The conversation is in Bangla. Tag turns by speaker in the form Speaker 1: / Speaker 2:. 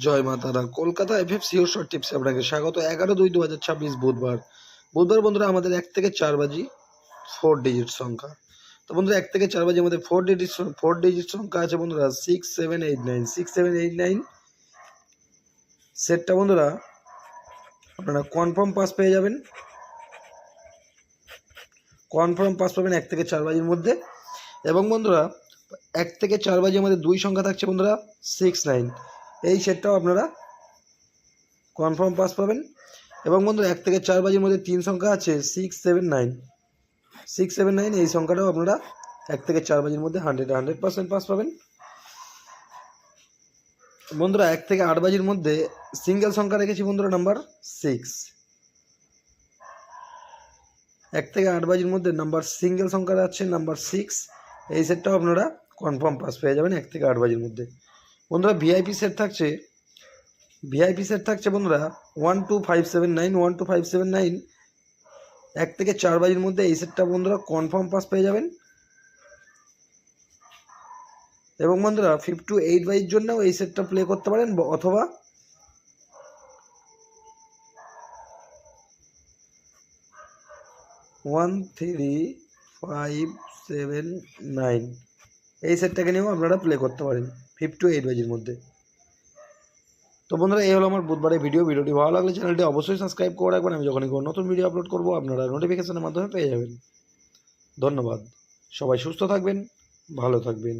Speaker 1: জয় মা তারা। কলকাতা এফএফসি ও শর্ট টিপসে আপনাকে স্বাগত। 11/2/2026 বুধবার। বন্ধুরা আমাদের 1 থেকে 4 বাজি 4 ডিজিট সংখ্যা। তো বন্ধুরা 1 থেকে 4 বাজি আমাদের 4 ডিজিট সংখ্যা আছে বন্ধুরা 6789। 6789 সেটটা বন্ধুরা আপনারা কনফার্ম পাস পেয়ে যাবেন। কনফার্ম পাস পাবেন 1 থেকে 4 বাজির মধ্যে। এবং বন্ধুরা 1 থেকে 4 বাজি আমাদের 2 সংখ্যা থাকছে বন্ধুরা 69। এই সেটটাও আপনারা কনফার্ম পাস পাবেন। এবং বন্ধুরা 1 থেকে 4 বাজির মধ্যে 3 সংখ্যা আছে 679। 679 এই সংখ্যাটাও আপনারা 1 থেকে 4 বাজির মধ্যে 100% পাস পাবেন। বন্ধুরা 1 থেকে 8 বাজির মধ্যে সিঙ্গেল সংখ্যা রেখেছি বন্ধুরা নাম্বার 6। 1 থেকে 8 বাজির মধ্যে নাম্বার সিঙ্গেল সংখ্যা আছে নাম্বার 6। এই সেটটাও আপনারা কনফার্ম পাস পেয়ে যাবেন 1 থেকে 8 বাজির মধ্যে। বন্ধুরা ভিআইপি সেট থাকছে বন্ধুরা 12579। 12579 1 থেকে 4 বাজির মধ্যে এই সেটটা বন্ধুরা কনফার্ম পাস পেয়ে যাবেন। এবং বন্ধুরা 5 to 8 বাজির জন্যও এই সেটটা প্লে করতে পারেন, অথবা ওয়ান 3579 এই সেটটাকে নিয়েও আপনারা প্লে করতে পারেন 5 to 8 বাজির মধ্যে। তো বন্ধুরা এই হলো আমার বুধবারের ভিডিওটি ভালো লাগলে চ্যানেলটি অবশ্যই সাবস্ক্রাইব করে রাখবেন। আমি যখনই কোনো নতুন ভিডিও আপলোড করবো আপনারা নোটিফিকেশনের মাধ্যমে পেয়ে যাবেন। ধন্যবাদ। সবাই সুস্থ থাকবেন, ভালো থাকবেন।